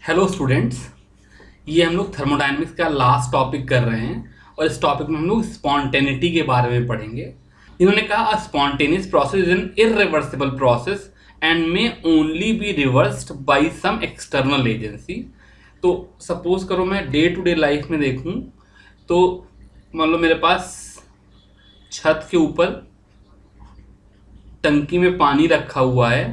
Hello students, ये हम लोग थर्मोडायनेमिक्स का लास्ट टॉपिक कर रहे हैं और इस टॉपिक में हम लोग स्पॉन्टेनिटी के बारे में पढ़ेंगे। इन्होंने कहा a spontaneous process is an irreversible process and may only be reversed by some external agency. तो सपोज करो मैं डे टू डे लाइफ में देखूं तो मान लो मेरे पास छत के ऊपर टंकी में पानी रखा हुआ है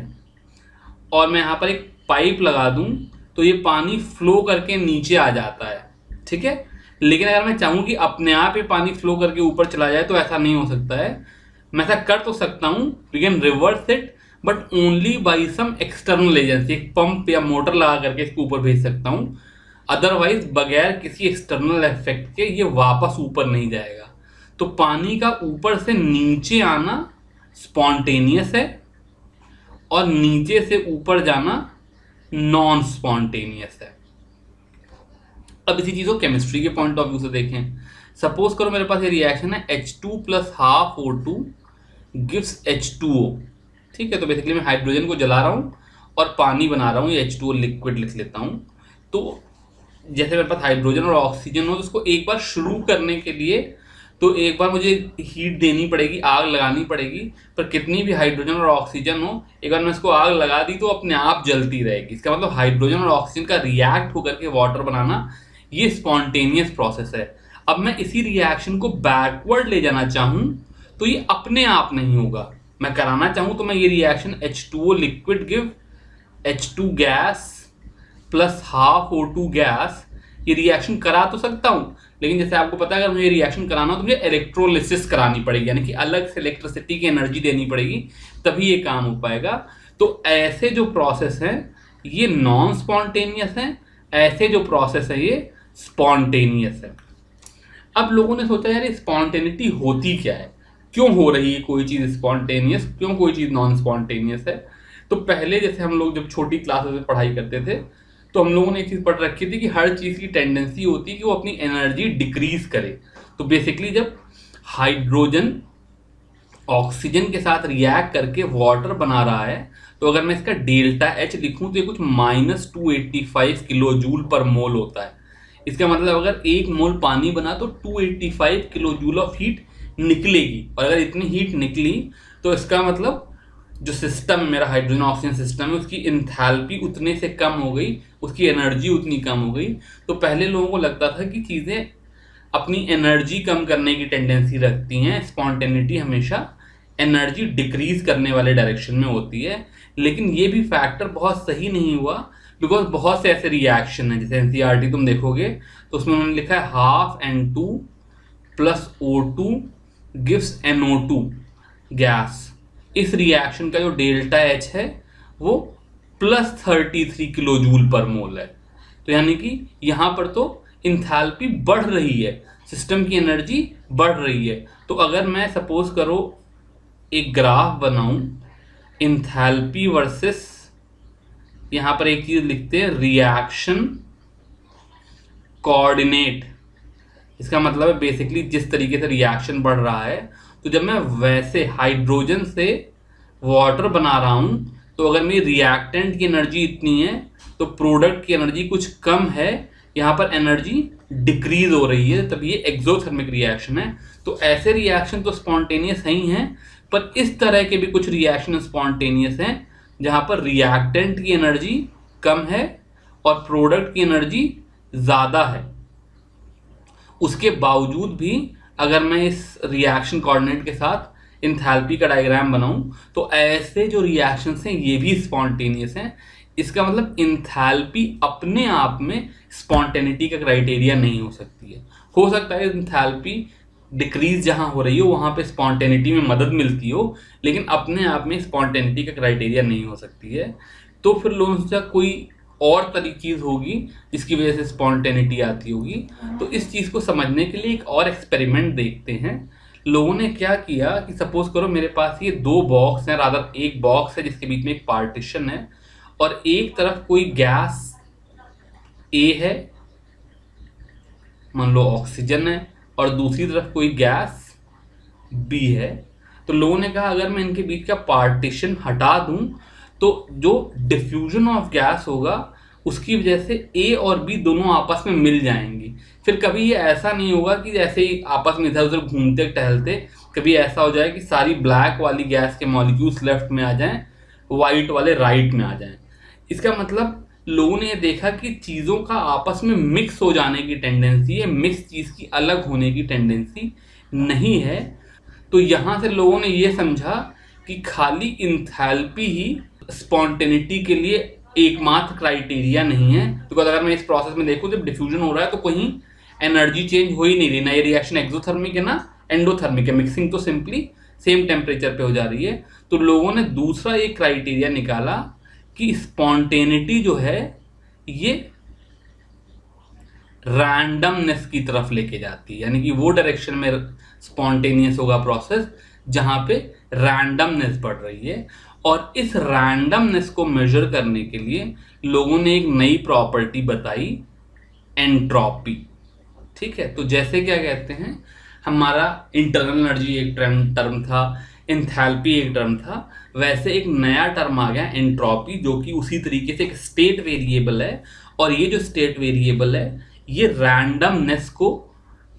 और मैं यहाँ पर एक पाइप लगा दूं तो ये पानी फ्लो करके नीचे आ जाता है, ठीक है। लेकिन अगर मैं चाहूँ कि अपने आप ये पानी फ्लो करके ऊपर चला जाए तो ऐसा नहीं हो सकता है। मैं ऐसा कर तो सकता हूँ, we can reverse it but only by some external agency. एक पंप या मोटर लगा करके इसको ऊपर भेज सकता हूँ, अदरवाइज बगैर किसी एक्सटर्नल इफेक्ट के ये वापस ऊपर नहीं जाएगा। तो पानी का ऊपर से नीचे आना स्पॉन्टेनियस है और नीचे से ऊपर जाना नॉन स्पॉन्टेनियस है। अब इसी चीज को केमिस्ट्री के पॉइंट ऑफ व्यू से देखें। सपोज करो मेरे पास ये रिएक्शन है H2 + ½ O2 गिव्स H2O, ठीक है। तो बेसिकली मैं हाइड्रोजन को जला रहा हूँ और पानी बना रहा हूँ, ये H2O लिक्विड लिख लेता हूँ। तो जैसे मेरे पास हाइड्रोजन और ऑक्सीजन हो तो उसको एक बार शुरू करने के लिए तो एक बार मुझे हीट देनी पड़ेगी, आग लगानी पड़ेगी। पर कितनी भी हाइड्रोजन और ऑक्सीजन हो, एक बार मैं इसको आग लगा दी तो अपने आप जलती रहेगी। इसका मतलब हाइड्रोजन और ऑक्सीजन का रिएक्ट होकर के वाटर बनाना ये स्पॉन्टेनियस प्रोसेस है। अब मैं इसी रिएक्शन को बैकवर्ड ले जाना चाहूँ तो ये अपने आप नहीं होगा। मैं कराना चाहूँ तो मैं ये reaction H2O liquid give H2 gas + ½ O2 gas, ये रिएक्शन करा तो सकता हूँ। लेकिन जैसे आपको पता है अगर मुझे रिएक्शन कराना हो तो मुझे इलेक्ट्रोलिसिस करानी पड़ेगी, यानी कि अलग से इलेक्ट्रिसिटी की एनर्जी देनी पड़ेगी, तभी ये काम हो पाएगा। तो ऐसे जो प्रोसेस हैं ये नॉन स्पॉन्टेनियस हैं, ऐसे जो प्रोसेस है ये स्पॉन्टेनियस है। अब लोगों ने सोचा यार स्पॉन्टेनिटी होती क्या है, क्यों हो रही है कोई चीज़ स्पॉन्टेनियस, क्यों कोई चीज़ नॉन स्पॉन्टेनियस है। तो पहले जैसे हम लोग जब छोटी क्लासेस में पढ़ाई करते थे तो हम लोगों ने एक चीज़ पढ़ रखी थी कि हर चीज़ की टेंडेंसी होती है कि वो अपनी एनर्जी डिक्रीज करे। तो बेसिकली जब हाइड्रोजन ऑक्सीजन के साथ रिएक्ट करके वाटर बना रहा है तो अगर मैं इसका ΔH लिखूं तो ये कुछ -285 किलो जूल पर मोल होता है। इसका मतलब अगर 1 मोल पानी बना तो 285 किलो जूल ऑफ हीट निकलेगी, और अगर इतनी हीट निकली तो इसका मतलब जो सिस्टम मेरा हाइड्रोजन ऑक्सीजन सिस्टम है उसकी इंथैल्पी उतने से कम हो गई, उसकी एनर्जी उतनी कम हो गई। तो पहले लोगों को लगता था कि चीज़ें अपनी एनर्जी कम करने की टेंडेंसी रखती हैं, स्पॉन्टेनिटी हमेशा एनर्जी डिक्रीज करने वाले डायरेक्शन में होती है। लेकिन ये भी फैक्टर बहुत सही नहीं हुआ, बिकॉज बहुत से ऐसे रिएक्शन हैं, जैसे NCERT तुम देखोगे तो उसमें उन्होंने लिखा है ½ N2 + O2 gives NO2 gas. इस रिएक्शन का जो ΔH है वो +33 किलो जूल पर मोल है। तो यानी कि यहाँ पर तो इंथैल्पी बढ़ रही है, सिस्टम की एनर्जी बढ़ रही है। तो अगर मैं सपोज करो एक ग्राफ बनाऊं इंथैल्पी वर्सेस, यहाँ पर एक चीज लिखते हैं रिएक्शन कोऑर्डिनेट। इसका मतलब है बेसिकली जिस तरीके से रिएक्शन बढ़ रहा है, तो जब मैं वैसे हाइड्रोजन से वाटर बना रहा हूं तो अगर मेरी रिएक्टेंट की एनर्जी इतनी है तो प्रोडक्ट की एनर्जी कुछ कम है, यहाँ पर एनर्जी डिक्रीज हो रही है, तब ये एक्सोथर्मिक रिएक्शन है। तो ऐसे रिएक्शन तो स्पॉन्टेनियस ही हैं, पर इस तरह के भी कुछ रिएक्शन स्पॉन्टेनियस हैं जहाँ पर रिएक्टेंट की एनर्जी कम है और प्रोडक्ट की एनर्जी ज़्यादा है। उसके बावजूद भी अगर मैं इस रिएक्शन कोऑर्डिनेट के साथ इंथैल्पी का डायग्राम बनाऊं तो ऐसे जो रिएक्शंस हैं ये भी स्पॉन्टेनियस हैं। इसका मतलब इंथैल्पी अपने आप में स्पॉन्टेनिटी का क्राइटेरिया नहीं हो सकती है। हो सकता है इंथैल्पी डिक्रीज जहां हो रही हो वहां पे स्पॉन्टेनिटी में मदद मिलती हो, लेकिन अपने आप में स्पॉन्टेनिटी का क्राइटेरिया नहीं हो सकती है। तो फिर लोगों से कोई और तरीकी चीज़ होगी जिसकी वजह से स्पॉन्टेनिटी आती होगी। तो इस चीज़ को समझने के लिए एक और एक्सपेरिमेंट देखते हैं। लोगों ने क्या किया कि सपोज करो मेरे पास ये 2 बॉक्स हैं, रादर एक बॉक्स है जिसके बीच में एक पार्टीशन है और एक तरफ कोई गैस A है, मान लो ऑक्सीजन है, और दूसरी तरफ कोई गैस B है। तो लोगों ने कहा अगर मैं इनके बीच का पार्टीशन हटा दूं तो जो डिफ्यूजन ऑफ गैस होगा उसकी वजह से ए और बी दोनों आपस में मिल जाएंगी। फिर कभी ये ऐसा नहीं होगा कि जैसे ही आपस में इधर उधर घूमते टहलते कभी ऐसा हो जाए कि सारी ब्लैक वाली गैस के मॉलिक्यूल्स लेफ्ट में आ जाएं, वाइट वाले राइट में आ जाएं। इसका मतलब लोगों ने ये देखा कि चीज़ों का आपस में मिक्स हो जाने की टेंडेंसी है, मिक्स चीज़ की अलग होने की टेंडेंसी नहीं है। तो यहाँ से लोगों ने ये समझा कि खाली इंथैल्पी ही स्पॉन्टेनिटी के लिए एकमात्र क्राइटेरिया नहीं है। तो अगर मैं इस प्रोसेस में देखूँ जब डिफ्यूजन हो रहा है तो कहीं एनर्जी चेंज हो ही नहीं रही, ना ये रिएक्शन एक्सोथर्मिक है ना एंडोथर्मिक है, मिक्सिंग तो सिंपली सेम टेम्परेचर पे हो जा रही है। तो लोगों ने दूसरा एक क्राइटेरिया निकाला कि स्पॉन्टेनिटी जो है ये रैंडमनेस की तरफ लेके जाती है, यानी कि वो डायरेक्शन में स्पॉन्टेनियस होगा प्रोसेस जहां पे रैंडमनेस बढ़ रही है। और इस रैंडमनेस को मेजर करने के लिए लोगों ने एक नई प्रॉपर्टी बताई, एंट्रोपी। ठीक है, तो जैसे क्या कहते हैं, हमारा इंटरनल एनर्जी एक टर्म था, एंथैल्पी एक टर्म था, वैसे एक नया टर्म आ गया एंट्रोपी, जो कि उसी तरीके से एक स्टेट वेरिएबल है। और ये जो स्टेट वेरिएबल है ये रैंडमनेस को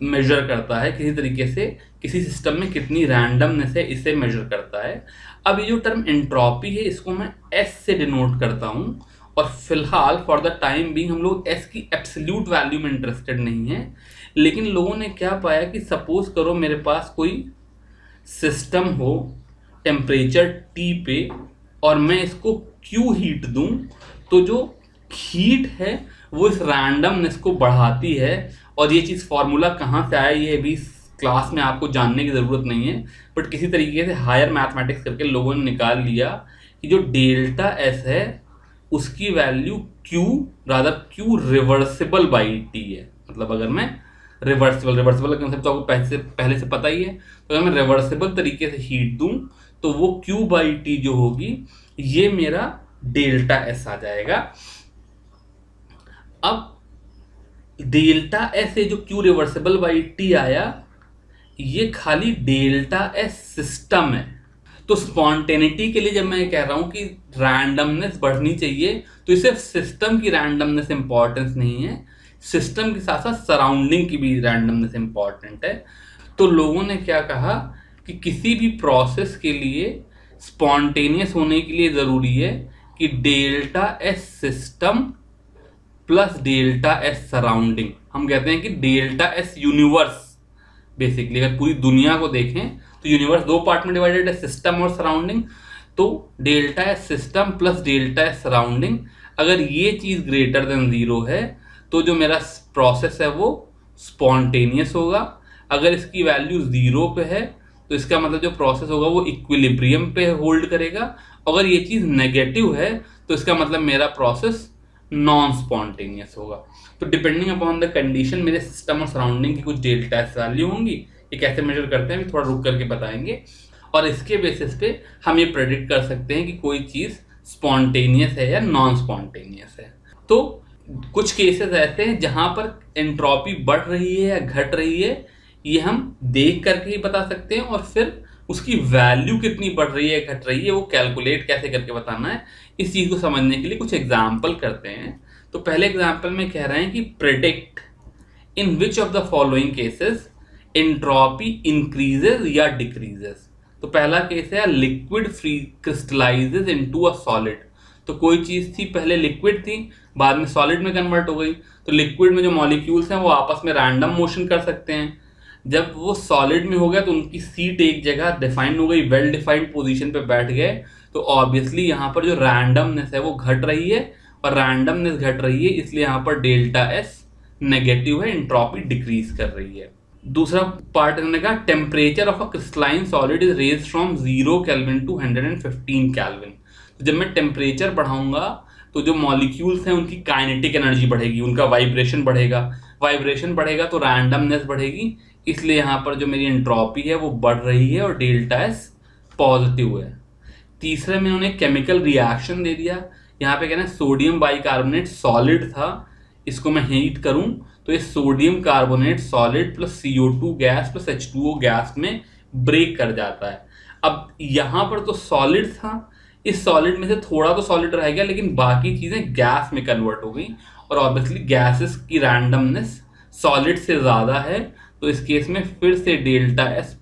मेजर करता है, किसी तरीके से किसी सिस्टम में कितनी रैंडमनेस है इसे मेजर करता है। अब ये जो टर्म एंट्रोपी है इसको मैं एस से डिनोट करता हूँ, और फिलहाल फॉर द टाइम बीइंग हम लोग एस की एब्सोल्यूट वैल्यू में इंटरेस्टेड नहीं है। लेकिन लोगों ने क्या पाया कि सपोज करो मेरे पास कोई सिस्टम हो टेम्परेचर टी पे, और मैं इसको क्यू हीट दूं, तो जो हीट है वो इस रैंडमनेस को बढ़ाती है। और ये चीज़ फॉर्मूला कहाँ से आया ये अभी क्लास में आपको जानने की ज़रूरत नहीं है, बट किसी तरीके से हायर मैथमेटिक्स करके लोगों ने निकाल लिया कि जो डेल्टा एस है उसकी value Q Q reversible by T है। मतलब अगर मैं रिवर्सिबल का कंसेप्ट आपको पहले से पता ही है, तो अगर मैं रिवर्सिबल तरीके से हीट दूं तो वो क्यू बाई टी जो होगी ये मेरा डेल्टा एस आ जाएगा। अब डेल्टा एस से जो क्यू रिवर्सिबल बाई टी आया ये खाली डेल्टा एस सिस्टम है। तो स्पॉन्टेनिटी के लिए जब मैं कह रहा हूं कि रैंडमनेस बढ़नी चाहिए तो सिर्फ सिस्टम की रैंडमनेस इंपॉर्टेंस नहीं है, सिस्टम के साथ साथ सराउंडिंग की भी रैंडमनेस इंपॉर्टेंट है। तो लोगों ने क्या कहा कि किसी भी प्रोसेस के लिए स्पॉन्टेनियस होने के लिए ज़रूरी है कि delta S system plus delta S surrounding, हम कहते हैं कि डेल्टा एस यूनिवर्स। बेसिकली अगर पूरी दुनिया को देखें तो यूनिवर्स दो पार्ट में डिवाइडेड है, सिस्टम और सराउंडिंग। तो delta S system plus delta S surrounding, अगर ये चीज़ ग्रेटर देन 0 है तो जो मेरा प्रोसेस है वो स्पॉन्टेनियस होगा। अगर इसकी वैल्यू 0 पे है तो इसका मतलब जो प्रोसेस होगा वो इक्विलिब्रियम पे होल्ड करेगा। अगर ये चीज़ नेगेटिव है तो इसका मतलब मेरा प्रोसेस नॉन स्पॉन्टेनियस होगा। तो डिपेंडिंग अपॉन द कंडीशन मेरे सिस्टम और सराउंडिंग की कुछ डेल्टा एस वैल्यू होंगी। ये कैसे मेजर करते हैं थोड़ा रुक करके बताएंगे, और इसके बेसिस पे हम ये प्रेडिक्ट कर सकते हैं कि कोई चीज़ स्पॉन्टेनियस है या नॉन स्पॉन्टेनियस है। तो कुछ केसेस ऐसे हैं जहां पर एंट्रोपी बढ़ रही है या घट रही है ये हम देख करके ही बता सकते हैं, और फिर उसकी वैल्यू कितनी बढ़ रही है घट रही है वो कैलकुलेट कैसे करके बताना है। इस चीज़ को समझने के लिए कुछ एग्जाम्पल करते हैं। तो पहले एग्जाम्पल में कह रहे हैं कि predict in which of the following cases entropy increases या डिक्रीजेस। तो पहला केस है liquid free crystallises into a solid. तो कोई चीज़ थी पहले लिक्विड थी बाद में सॉलिड में कन्वर्ट हो गई, तो लिक्विड में जो मॉलिक्यूल्स हैं वो आपस में रैंडम मोशन कर सकते हैं। जब वो सॉलिड में हो गया तो उनकी सीट एक जगह डिफाइन हो गई, वेल डिफाइंड पोजीशन पे बैठ गए, तो ऑब्वियसली यहाँ पर जो रैंडमनेस है वो घट रही है, और रैंडमनेस घट रही है इसलिए यहाँ पर डेल्टा एस नेगेटिव है, एंट्रोपी डिक्रीज कर रही है। दूसरा पार्ट इन्होंने कहा temperature of a crystalline solid is raise from 0 kelvin to 115 kelvin. तो जब मैं टेम्परेचर बढ़ाऊंगा तो जो मॉलिक्यूल्स हैं उनकी काइनेटिक एनर्जी बढ़ेगी, उनका वाइब्रेशन बढ़ेगा, वाइब्रेशन बढ़ेगा तो रैंडमनेस बढ़ेगी, इसलिए यहाँ पर जो मेरी एंट्रोपी है वो बढ़ रही है और डेल्टा एस पॉजिटिव है। तीसरे में उन्होंने केमिकल रिएक्शन दे दिया। यहाँ पे कहना है सोडियम बाइकार्बोनेट सॉलिड था, इसको मैं हीट करूं तो ये sodium carbonate solid plus CO2 gas plus H2O gas में ब्रेक कर जाता है। अब यहाँ पर तो सॉलिड था, इस सॉलिड में से थोड़ा तो सॉलिड रह गया, लेकिन बाकी चीजें गैस में कन्वर्ट हो गई, और ऑब्वियसली गैसेस की रैंडमनेस सॉलिड से ज्यादा है, तो इस केस में फिर से डेल्टा एस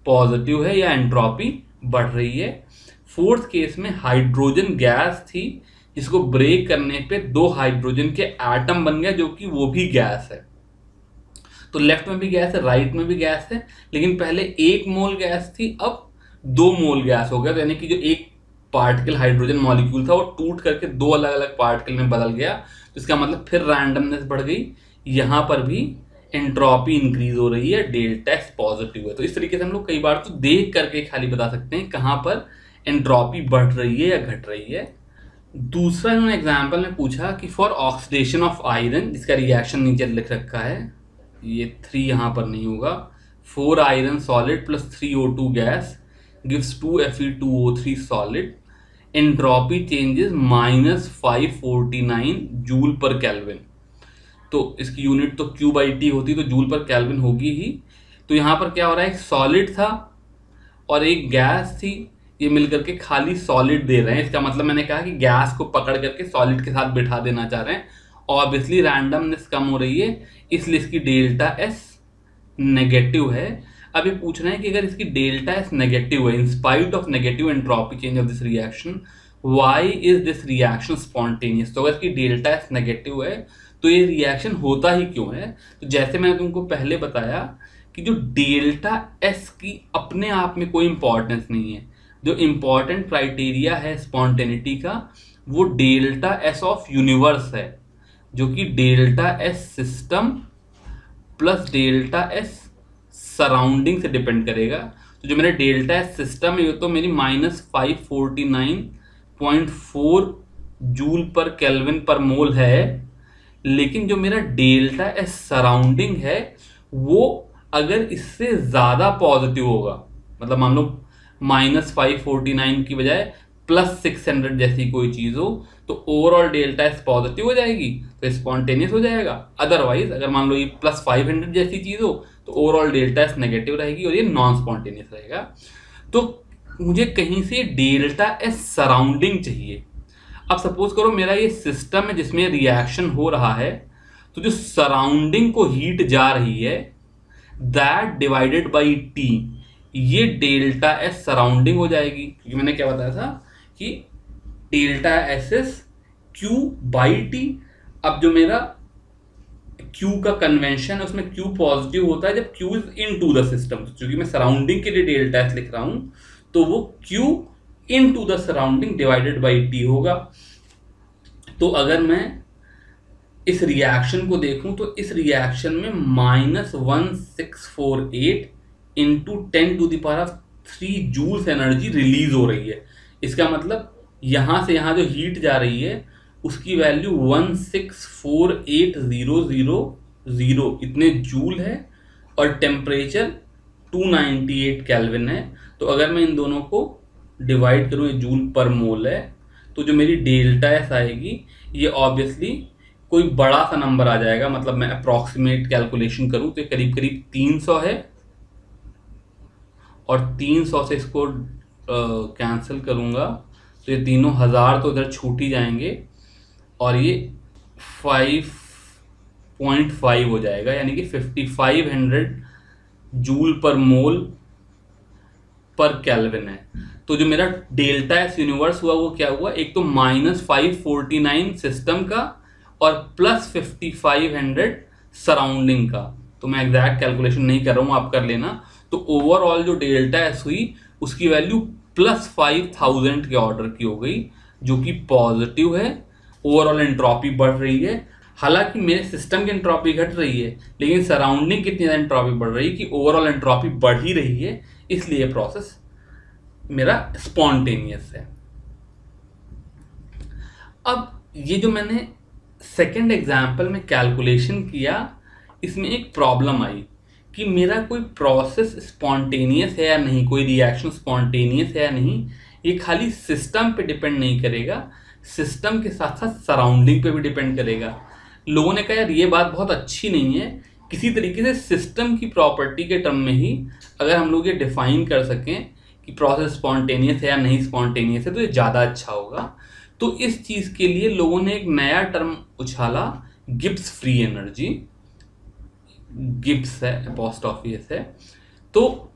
पॉजिटिव है या एंट्रोपी बढ़ रही है। फोर्थ केस में हाइड्रोजन गैस थी, जिसको ब्रेक करने पे 2 हाइड्रोजन के एटम बन गया, जो कि वो भी गैस है। तो लेफ्ट में भी गैस है, राइट में भी गैस है, लेकिन पहले 1 मोल गैस थी, अब 2 मोल गैस हो गया। तो यानी कि जो एक पार्टिकल हाइड्रोजन मॉलिक्यूल था वो टूट करके 2 अलग अलग पार्टिकल में बदल गया। तो इसका मतलब फिर रैंडमनेस बढ़ गई, यहां पर भी एंट्रोपी इंक्रीज हो रही है, डेल्टा एस पॉजिटिव है। तो इस तरीके से हम लोग कई बार तो देख करके खाली बता सकते हैं कहां पर एंट्रोपी बढ़ रही है या घट रही है। दूसरा इन्होंने एग्जाम्पल में पूछा कि फॉर ऑक्सीडेशन ऑफ आयरन, जिसका रिएक्शन नीचे लिख रखा है, ये 3 यहां पर नहीं होगा, 4 iron solid plus 3 O2 gas gives 2 Fe2O3 solid, entropy changes -549 joule पर केल्विन। तो इसकी यूनिट तो Q/T होती, तो जूल पर केल्विन होगी ही। तो यहां पर क्या हो रहा है, एक सॉलिड था और एक गैस थी, ये मिलकर के खाली सॉलिड दे रहे हैं। इसका मतलब मैंने कहा कि गैस को पकड़ करके सॉलिड के साथ बिठा देना चाह रहे हैं। ऑब्वियसली रैंडमनेस कम हो रही है, इसलिए इसकी डेल्टा एस नेगेटिव है। अब ये पूछ रहे हैं कि अगर इसकी डेल्टा एस नेगेटिव है, in spite of negative entropy change of this reaction, why is this reaction spontaneous. तो अगर इसकी डेल्टा एस नेगेटिव है तो ये रिएक्शन होता ही क्यों है। तो जैसे मैंने तुमको पहले बताया कि जो डेल्टा एस की अपने आप में कोई इंपॉर्टेंस नहीं है, जो इंपॉर्टेंट क्राइटेरिया है स्पॉन्टेनिटी का वो डेल्टा एस ऑफ यूनिवर्स है, जो कि delta S system plus delta S surrounding से डिपेंड करेगा। तो जो मेरा डेल्टा एस सिस्टम है, ये तो मेरी -549.4 जूल पर केल्विन पर मोल है, लेकिन जो मेरा डेल्टा एस सराउंडिंग है वो अगर इससे ज्यादा पॉजिटिव होगा, मतलब मान लो -549 की बजाय +600 जैसी कोई चीज हो, तो ओवरऑल डेल्टा एस पॉजिटिव हो जाएगी, तो स्पॉन्टेनियस हो जाएगा। अदरवाइज अगर मान लो ये +500 जैसी चीज हो तो ओवरऑल डेल्टा एस नेगेटिव रहेगी और ये नॉन स्पॉन्टेनियस रहेगा। तो मुझे कहीं से डेल्टा एस सराउंडिंग चाहिए। अब सपोज करो मेरा ये सिस्टम है जिसमें रिएक्शन हो रहा है, तो जो सराउंडिंग को हीट जा रही है दैट डिवाइडेड बाई टी, ये डेल्टा एस सराउंडिंग हो जाएगी, क्योंकि मैंने क्या बताया था कि डेल्टा एस इज Q/T। अब जो मेरा Q का कन्वेंशन है उसमें Q पॉजिटिव होता है जब Q is into the system. क्योंकि मैं सराउंडिंग के लिए डेल्टा एस लिख रहा हूं, तो वो Q into the surrounding divided by T होगा। तो अगर मैं इस रिएक्शन को देखूं तो इस रिएक्शन में -1648 इंटू 10⁻³ जूल्स एनर्जी रिलीज हो रही है। इसका मतलब यहां से यहां जो हीट जा रही है उसकी वैल्यू 1648000 इतने जूल है और टेम्परेचर 298 केल्विन है। तो अगर मैं इन दोनों को डिवाइड करूं, ये जूल पर मोल है, तो जो मेरी डेल्टा एस आएगी ये ऑब्वियसली कोई बड़ा सा नंबर आ जाएगा। मतलब मैं अप्रॉक्सीमेट कैलकुलेशन करूं तो करीब करीब 300 है, और 300 से इसको कैंसिल करूंगा तो ये तीनों 1000 तो इधर छूट ही जाएंगे, और ये 5.5 हो जाएगा, यानी कि 5500 जूल पर मोल पर केल्विन है। तो जो मेरा डेल्टा एस यूनिवर्स हुआ वो क्या हुआ, एक तो -549 सिस्टम का और +5500 सराउंडिंग का। तो मैं एग्जैक्ट कैलकुलेशन नहीं कर रहा हूं, आप कर लेना। तो ओवरऑल जो डेल्टा एस हुई उसकी वैल्यू +5000 के ऑर्डर की हो गई, जो कि पॉजिटिव है। ओवरऑल एंट्रोपी बढ़ रही है, हालांकि मेरे सिस्टम की एंट्रोपी घट रही है, लेकिन सराउंडिंग कितनी ज्यादा एंट्रोपी बढ़ रही है कि ओवरऑल एंट्रोपी बढ़ ही रही है, इसलिए प्रोसेस मेरा स्पॉन्टेनियस है। अब ये जो मैंने सेकंड एग्जाम्पल में कैलकुलेशन किया, इसमें एक प्रॉब्लम आई कि मेरा कोई प्रोसेस स्पॉन्टेनियस है या नहीं, कोई रिएक्शन स्पॉन्टेनियस है या नहीं, ये खाली सिस्टम पे डिपेंड नहीं करेगा, सिस्टम के साथ साथ सराउंडिंग पे भी डिपेंड करेगा। लोगों ने कहा यार ये बात बहुत अच्छी नहीं है, किसी तरीके से सिस्टम की प्रॉपर्टी के टर्म में ही अगर हम लोग ये डिफाइन कर सकें कि प्रोसेस स्पॉन्टेनियस है या नहीं स्पॉन्टेनियस है, तो ये ज़्यादा अच्छा होगा। तो इस चीज़ के लिए लोगों ने एक नया टर्म उछाला, गिब्स फ्री एनर्जी। गिब्स है, अपोस्ट्रोफी है। तो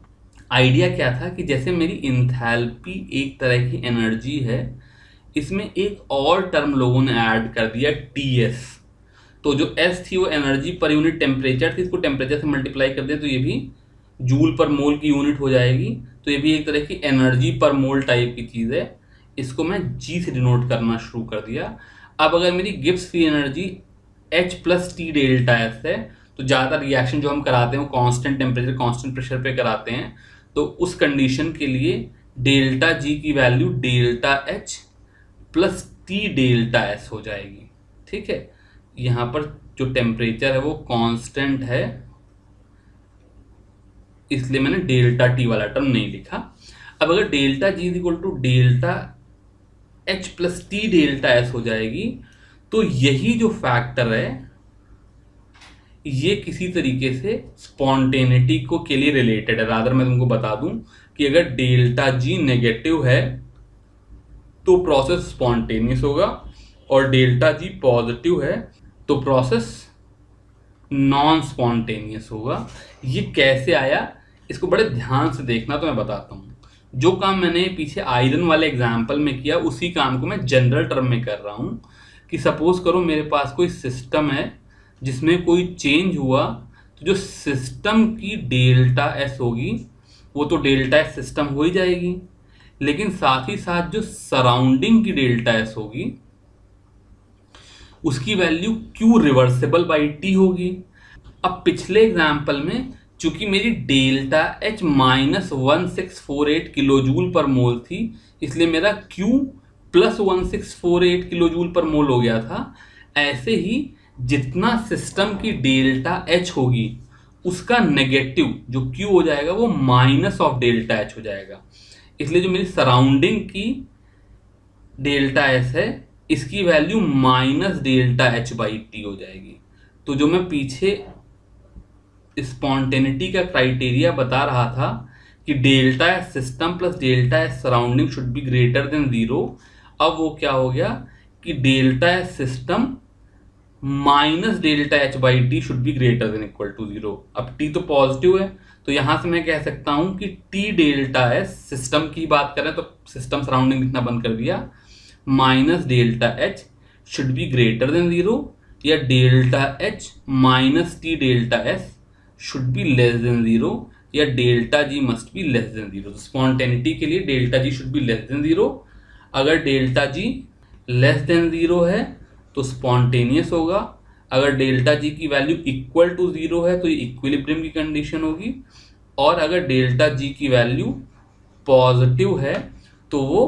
आइडिया क्या था कि जैसे मेरी इंथैल्पी एक तरह की एनर्जी है, इसमें एक और टर्म लोगों ने ऐड कर दिया, टीएस। तो जो एस थी वो एनर्जी पर यूनिट टेम्परेचर थी, इसको टेम्परेचर से मल्टीप्लाई कर दिया तो ये भी जूल पर मोल की यूनिट हो जाएगी। तो ये भी एक तरह की एनर्जी पर मोल टाइप की चीज़ है। इसको मैं जी से डिनोट करना शुरू कर दिया। अब अगर मेरी Gibbs free energy H plus T delta S है, तो ज़्यादा रिएक्शन जो हम कराते हैं वो कांस्टेंट टेम्परेचर कांस्टेंट प्रेशर पे कराते हैं। तो उस कंडीशन के लिए डेल्टा जी की value delta H plus T delta S हो जाएगी। ठीक है, यहाँ पर जो टेम्परेचर है वो कांस्टेंट है, इसलिए मैंने डेल्टा टी वाला टर्म नहीं लिखा। अब अगर delta G is equal to delta H plus T delta S हो जाएगी, तो यही जो फैक्टर है ये किसी तरीके से स्पॉन्टेनिटी को के लिए रिलेटेड है। रादर मैं तुमको बता दूं कि अगर डेल्टा जी नेगेटिव है तो प्रोसेस स्पॉन्टेनियस होगा, और डेल्टा जी पॉजिटिव है तो प्रोसेस नॉन स्पॉन्टेनियस होगा। ये कैसे आया, इसको बड़े ध्यान से देखना, तो मैं बताता हूँ। जो काम मैंने पीछे आयरन वाले एग्जाम्पल में किया, उसी काम को मैं जनरल टर्म में कर रहा हूँ। कि सपोज करो मेरे पास कोई सिस्टम है जिसमें कोई चेंज हुआ, तो जो सिस्टम की डेल्टा एस होगी वो तो डेल्टा एस सिस्टम हो ही जाएगी, लेकिन साथ ही साथ जो सराउंडिंग की डेल्टा एस होगी उसकी value Q reversible by T होगी। अब पिछले एग्जाम्पल में चूंकि मेरी डेल्टा एच -1648 किलोजूल पर मोल थी, इसलिए मेरा क्यू प्लस 1648 किलोजूल पर मोल हो गया था। ऐसे ही जितना सिस्टम की डेल्टा एच होगी उसका नेगेटिव जो क्यू हो जाएगा वो माइनस ऑफ डेल्टा एच हो जाएगा। इसलिए जो मेरी सराउंडिंग की डेल्टा एस है इसकी value minus delta H by T हो जाएगी। तो जो मैं पीछे स्पॉन्टेनिटी का क्राइटेरिया बता रहा था कि delta S system plus delta S surrounding should be greater than 0, अब वो क्या हो गया कि delta S system minus delta H by T should be greater than equal to 0। अब टी तो पॉजिटिव है, तो यहां से मैं कह सकता हूं कि टी डेल्टा एस, सिस्टम की बात करें तो सिस्टम सराउंडिंग लिखना बंद कर दिया, minus delta H should be greater than 0, या delta H minus T delta S should be less than 0, या delta G must be less than 0। Spontaneity के लिए delta G should be less than 0। अगर delta जी less than 0 है तो spontaneous होगा। अगर delta जी की वैल्यू इक्वल टू 0 है तो ये इक्विलिब्रियम की कंडीशन होगी, और अगर डेल्टा जी की वैल्यू पॉजिटिव है तो वो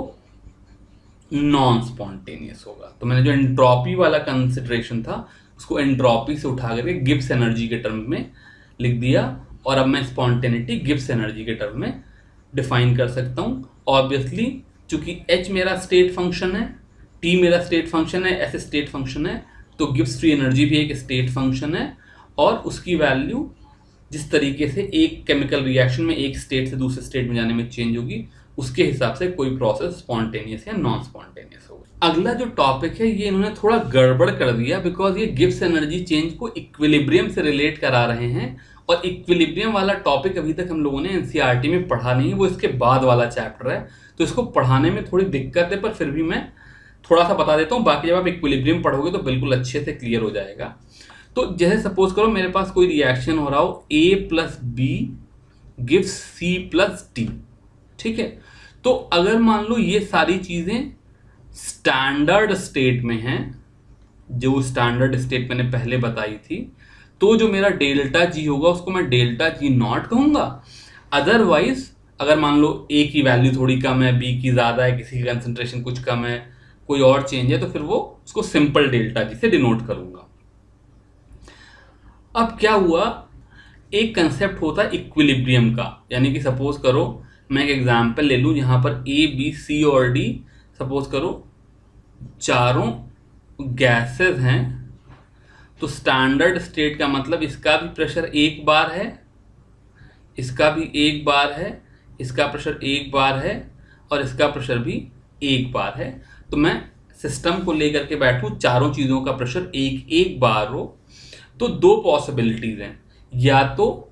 नॉन स्पॉन्टेनियस होगा। तो मैंने जो एंट्रोपी वाला कंसिडरेशन था उसको एंट्रोपी से उठा करके गिब्स एनर्जी के टर्म में लिख दिया, और अब मैं स्पॉन्टेनिटी गिब्स एनर्जी के टर्म में डिफाइन कर सकता हूँ। ऑब्वियसली चूंकि एच मेरा स्टेट फंक्शन है, टी मेरा स्टेट फंक्शन है, एस स्टेट फंक्शन है, तो गिब्स फ्री एनर्जी भी एक स्टेट फंक्शन है, और उसकी वैल्यू जिस तरीके से एक केमिकल रिएक्शन में एक स्टेट से दूसरे स्टेट में जाने में चेंज होगी उसके हिसाब से कोई प्रोसेस स्पॉन्टेनियस या नॉन स्पॉन्टेनियस होगा। अगला जो टॉपिक है ये इन्होंने थोड़ा गड़बड़ कर दिया, बिकॉज ये गिब्स एनर्जी चेंज को इक्विलिब्रियम से रिलेट करा रहे हैं, और इक्विलिब्रियम वाला टॉपिक अभी तक हम लोगों ने एनसीईआरटी में पढ़ा नहीं है, वो इसके बाद वाला चैप्टर है, तो इसको पढ़ाने में थोड़ी दिक्कत है, पर फिर भी मैं थोड़ा सा बता देता हूँ। बाकी जब आप इक्विलिब्रियम पढ़ोगे तो बिल्कुल अच्छे से क्लियर हो जाएगा। तो जैसे सपोज करो मेरे पास कोई रिएक्शन हो रहा हो, A plus B gives C plus T, ठीक है। तो अगर मान लो ये सारी चीजें स्टैंडर्ड स्टेट में हैं, जो स्टैंडर्ड स्टेट मैंने पहले बताई थी, तो जो मेरा डेल्टा जी होगा उसको मैं डेल्टा जी नॉट कहूंगा। अदरवाइज अगर मान लो A की वैल्यू थोड़ी कम है, B की ज्यादा है, किसी की कंसंट्रेशन कुछ कम है, कोई और चेंज है, तो फिर वो उसको सिंपल डेल्टा जी से डिनोट करूंगा। अब क्या हुआ, एक कंसेप्ट होता है इक्विलिब्रियम का, यानी कि सपोज करो मैं एक एग्जांपल ले लूं, यहां पर A B C और D सपोज करो चारों गैसेस हैं, तो स्टैंडर्ड स्टेट का मतलब इसका भी प्रेशर 1 बार है, इसका भी 1 बार है, इसका प्रेशर 1 बार है और इसका प्रेशर भी 1 बार है। तो मैं सिस्टम को लेकर के बैठूं, चारों चीज़ों का प्रेशर 1 बार हो, तो दो पॉसिबिलिटीज हैं, या तो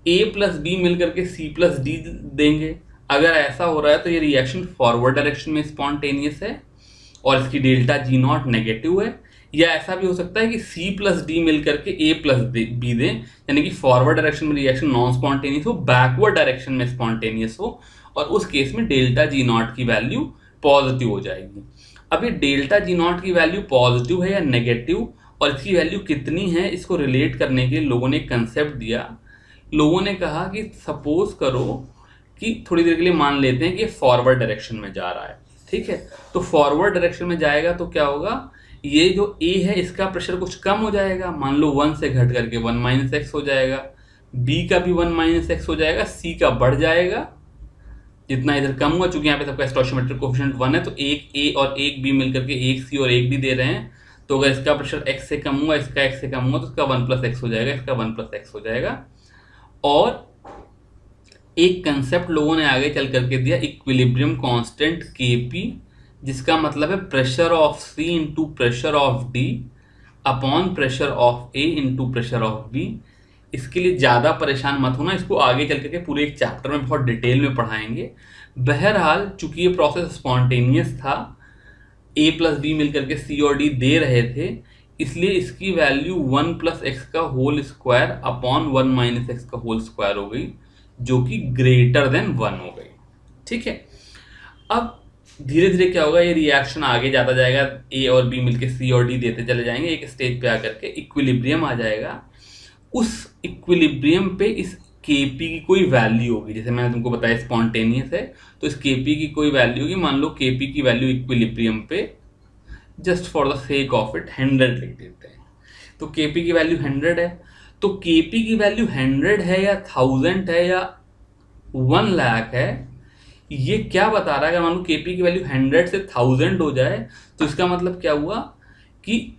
A प्लस बी मिलकर के C प्लस डी देंगे। अगर ऐसा हो रहा है तो ये रिएक्शन फॉरवर्ड डायरेक्शन में स्पॉन्टेनियस है और इसकी डेल्टा जी नॉट नेगेटिव है। या ऐसा भी हो सकता है कि C प्लस डी मिलकर के A प्लस बी दें, यानी कि फॉरवर्ड डायरेक्शन में रिएक्शन नॉन स्पॉन्टेनियस हो, बैकवर्ड डायरेक्शन में स्पॉन्टेनियस हो, और उस केस में डेल्टा जी नॉट की वैल्यू पॉजिटिव हो जाएगी। अब ये डेल्टा जी नॉट की वैल्यू पॉजिटिव है या नेगेटिव और इसकी वैल्यू कितनी है, इसको रिलेट करने के लिए लोगों ने एक कंसेप्ट दिया। लोगों ने कहा कि सपोज करो कि थोड़ी देर के लिए मान लेते हैं कि फॉरवर्ड डायरेक्शन में जा रहा है, ठीक है। तो फॉरवर्ड डायरेक्शन में जाएगा तो क्या होगा, ये जो A है इसका प्रेशर कुछ कम हो जाएगा, मान लो 1 से घट करके 1 माइनस एक्स हो जाएगा, B का भी 1 माइनस एक्स हो जाएगा, C का बढ़ जाएगा जितना इधर कम हुआ, चूंकि यहाँ पे सबका स्टोइकोमेट्रिक कोएफिशिएंट 1 है, तो एक A और एक B मिलकर के एक C और एक D दे रहे हैं। तो अगर इसका प्रेशर x से कम हुआ, इसका x से कम हुआ, तो इसका 1 प्लस एक्स हो जाएगा, इसका 1 प्लस एक्स हो जाएगा। और एक कंसेप्ट लोगों ने आगे चल करके दिया, इक्विलिब्रियम कांस्टेंट Kp, जिसका मतलब है pressure of C into pressure of D upon pressure of A into pressure of B। इसके लिए ज़्यादा परेशान मत होना, इसको आगे चल करके पूरे एक चैप्टर में बहुत डिटेल में पढ़ाएंगे। बहरहाल चूंकि ये प्रोसेस स्पॉन्टेनियस था, A प्लस बी मिलकर के C और D दे रहे थे, इसलिए इसकी वैल्यू 1 प्लस एक्स का whole square upon 1 minus X का होल स्क्वायर हो गई, जो कि ग्रेटर देन 1 हो गई, ठीक है। अब धीरे धीरे क्या होगा, ये रिएक्शन आगे जाता जाएगा, A और B मिलकर C और D देते चले जाएंगे, एक स्टेज पे आकर के इक्विलिब्रियम आ जाएगा। उस इक्विलिब्रियम पे इस Kp की कोई वैल्यू होगी, जैसे मैंने तुमको बताया स्पॉन्टेनियस है, तो इस Kp की कोई वैल्यू होगी। मान लो Kp की वैल्यू इक्विलिब्रियम पे, just for the sake of it 100 लिख देते हैं। तो Kp की वैल्यू 100 है, तो Kp की वैल्यू 100 है या 1000 है या 1 लाख है, ये क्या बता रहा है। अगर मान लो Kp की वैल्यू 100 से 1000 हो जाए, तो इसका मतलब क्या हुआ कि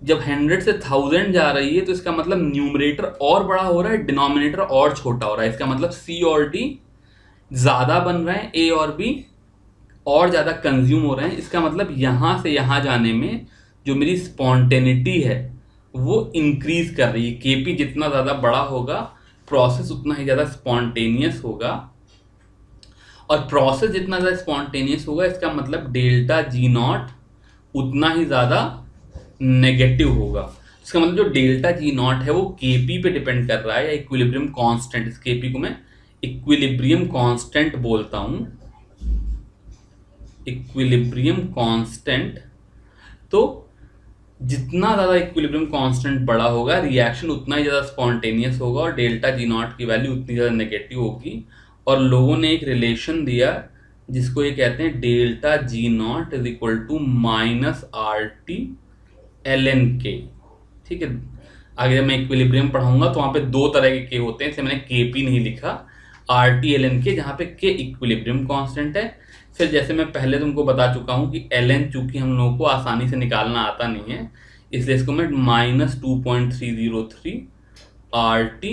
जब 100 से 1000 जा रही है, तो इसका मतलब न्यूमरेटर और बड़ा हो रहा है, डिनोमिनेटर और छोटा हो रहा है। इसका मतलब C और D ज्यादा बन रहे हैं, A और B और ज्यादा कंज्यूम हो रहे हैं। इसका मतलब यहां से यहां जाने में जो मेरी स्पॉन्टेनिटी है वो इंक्रीज कर रही है। Kp जितना ज्यादा बड़ा होगा, प्रोसेस उतना ही ज्यादा स्पॉन्टेनियस होगा, और प्रोसेस जितना ज्यादा स्पॉन्टेनियस होगा, इसका मतलब डेल्टा जी नॉट उतना ही ज्यादा नेगेटिव होगा। इसका मतलब जो डेल्टा जी नॉट है वो Kp पे डिपेंड कर रहा है, या इक्विलिब्रियम कांस्टेंट। इस Kp को मैं इक्विलिब्रियम कांस्टेंट बोलता हूं, इक्विलिब्रियम कांस्टेंट। तो जितना ज्यादा इक्विलिब्रियम कांस्टेंट बड़ा होगा, रिएक्शन उतना ही ज्यादा स्पॉन्टेनियस होगा और डेल्टा जी नॉट की वैल्यू उतनी ज्यादा नेगेटिव होगी। और लोगों ने एक रिलेशन दिया जिसको ये कहते हैं delta G naught is equal to minus RT ln K, ठीक है। आगे जब मैं इक्विलिब्रियम पढ़ाऊंगा तो वहां पे दो तरह के K होते हैं, इसे मैंने Kp नहीं लिखा, RT ln K, जहां पे K इक्विलिब्रियम कांस्टेंट है। फिर जैसे मैं पहले तुमको बता चुका हूं कि ln चूंकि हम लोगों को आसानी से निकालना आता नहीं है, इसलिए इसको मैं -2.303 RT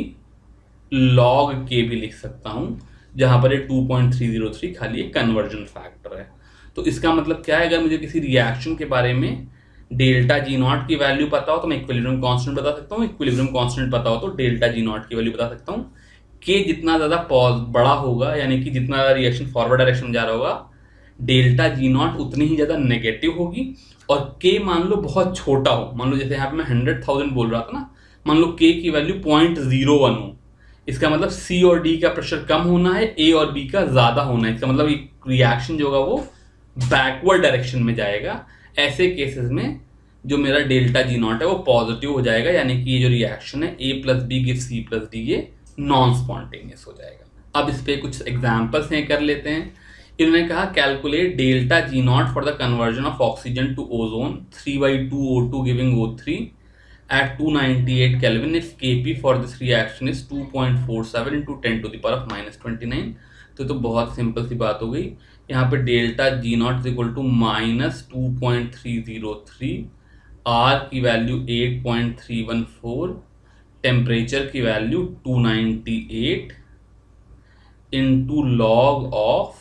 log K भी लिख सकता हूं, जहां पर ये 2.303 खाली एक कन्वर्जन फैक्टर है। तो इसका मतलब क्या है, अगर मुझे किसी रिएक्शन के बारे में डेल्टा जी नॉट की वैल्यू पता हो तो मैं इक्विलिब्रियम कांस्टेंट बता सकता हूँ, इक्विलिब्रियम कांस्टेंट पता हो तो डेल्टा जी नॉट की वैल्यू बता सकता हूँ। K जितना ज्यादा बड़ा होगा, यानी कि जितना ज्यादा रिएक्शन फॉरवर्ड डायरेक्शन में जा रहा होगा, डेल्टा जी नॉट उतनी ही ज्यादा नेगेटिव होगी। और K मान लो बहुत छोटा हो, मान लो जैसे यहाँ पे मैं 100,000 बोल रहा था ना, मान लो K की वैल्यू 0.01 हो, इसका मतलब C और D का प्रेशर कम होना है, A और B का ज्यादा होना है। इसका मतलब रिएक्शन जो होगा वो बैकवर्ड डायरेक्शन में जाएगा। ऐसे केसेस में जो मेरा डेल्टा जी नॉट है वो पॉजिटिव हो जाएगा, यानी कि ये जो रिएक्शन है A plus B give C plus D, ये नॉन स्पॉन्टेनियस हो जाएगा। अब इस पे कुछ एग्जाम्पल्स हैं, कर लेते हैं। इन्होंने कहा calculate delta G naught for the conversion of oxygen to ozone 3/2 O2 giving O3 at 298 Kelvin if Kp for this reaction is 2.47 into 10 to the power of -29। तो बहुत सिंपल सी बात हो गई। यहाँ पे delta G naught equal to -2.303, R की value 8.314, temperature की value 298, into log of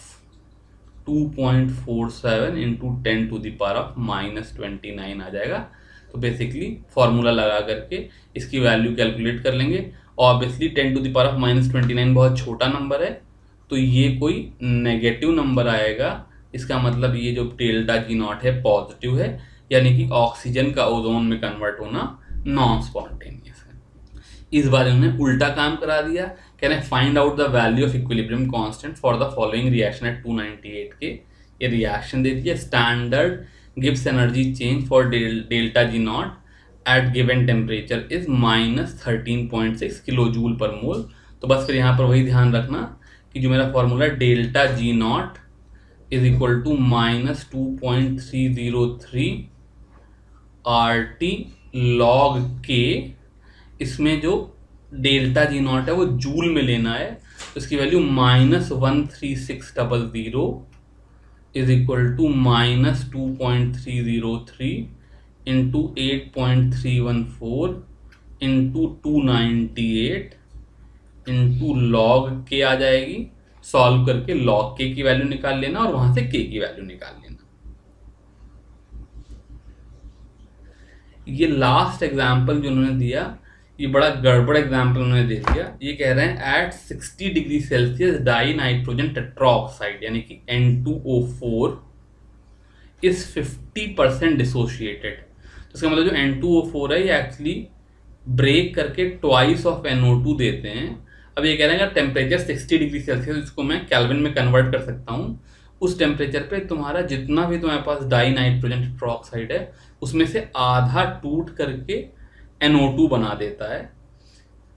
2.47 into 10⁻⁻29 आ जाएगा। तो बेसिकली फॉर्मूला लगा करके इसकी वैल्यू कैलकुलेट कर लेंगे। ऑब्वियसली 10⁻⁻29 बहुत छोटा नंबर है, तो ये कोई नेगेटिव नंबर आएगा। इसका मतलब ये जो डेल्टा जी नॉट है पॉजिटिव है, यानी कि ऑक्सीजन का ओजोन में कन्वर्ट होना नॉन स्पॉन्टेनियस है। इस बार इन्होंने उल्टा काम करा दिया। कह रहे हैं find out the value of equilibrium constant for the following reaction at 298 K. ये रिएक्शन दे दिया। स्टैंडर्ड गिव्स energy change for delta G naught at given temperature is -13.6 kilo joule per mole. तो बस फिर यहाँ पर वही ध्यान रखना कि जो मेरा formula delta G naught is equal to -2.303 RT log K, इसमें जो डेल्टा जी नॉट है वो जूल में लेना है, तो इसकी value -13600 is equal to -2.303 into 8.314 into 298 into log के आ जाएगी। सॉल्व करके लॉग के की वैल्यू निकाल लेना और वहां से के की वैल्यू निकाल लेना। ये लास्ट एग्जाम्पल जो उन्होंने दिया, ये बड़ा गड़बड़ एग्जाम्पल उन्होंने दे दिया। ये कह रहे हैं at 60 degree Celsius dinitrogen tetroxide यानी कि N2O4 इज 50% डिसोशिएटेड। तो इसका मतलब जो N2O4 है ये एक्चुअली ब्रेक करके ट्वाइस ऑफ NO2 देते हैं। अब ये कह रहे हैं अगर टेम्परेचर 60 डिग्री सेल्सियस, इसको मैं केल्विन में कन्वर्ट कर सकता हूँ, उस टेम्परेचर पे तुम्हारा जितना भी तुम्हारे पास डाई नाइट्रोजन टेट्राऑक्साइड है उसमें से आधा टूट करके NO2 बना देता है।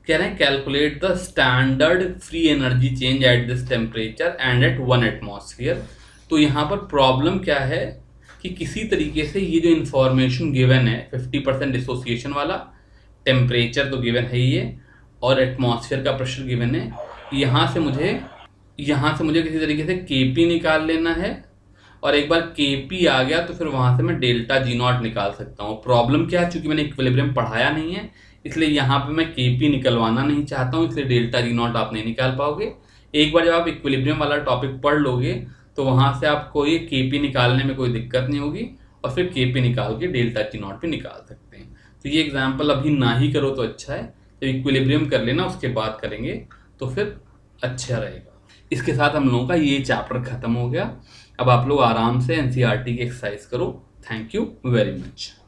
कह रहे हैं calculate the standard free energy change at this temperature and at 1 atmosphere. तो यहाँ पर प्रॉब्लम क्या है कि किसी तरीके से ये जो इंफॉर्मेशन गिवन है 50% डिसोसिएशन वाला, टेम्परेचर तो गिवन है ही है और एटमॉस्फेयर का प्रेशर गिवन है, यहाँ से मुझे किसी तरीके से Kp निकाल लेना है। और एक बार Kp आ गया तो फिर वहां से मैं डेल्टा जी नॉट निकाल सकता हूँ। प्रॉब्लम क्या है, चूंकि मैंने इक्विलिब्रियम पढ़ाया नहीं है इसलिए यहाँ पे मैं Kp निकलवाना नहीं चाहता हूँ, इसलिए डेल्टा जी नॉट आप नहीं निकाल पाओगे। एक बार जब आप इक्विलिब्रियम वाला टॉपिक पढ़ लोगे तो वहां से आपको ये Kp निकालने में कोई दिक्कत नहीं होगी और फिर Kp निकाल के डेल्टा जी नॉट भी निकाल सकते हैं। तो ये एग्जाम्पल अभी ना ही करो तो अच्छा है, जब इक्विलिब्रियम कर लेना उसके बाद करेंगे तो फिर अच्छा रहेगा। इसके साथ हम लोगों का ये चैप्टर खत्म हो गया। अब आप लोग आराम से NCERT की एक्सरसाइज करो। Thank you very much.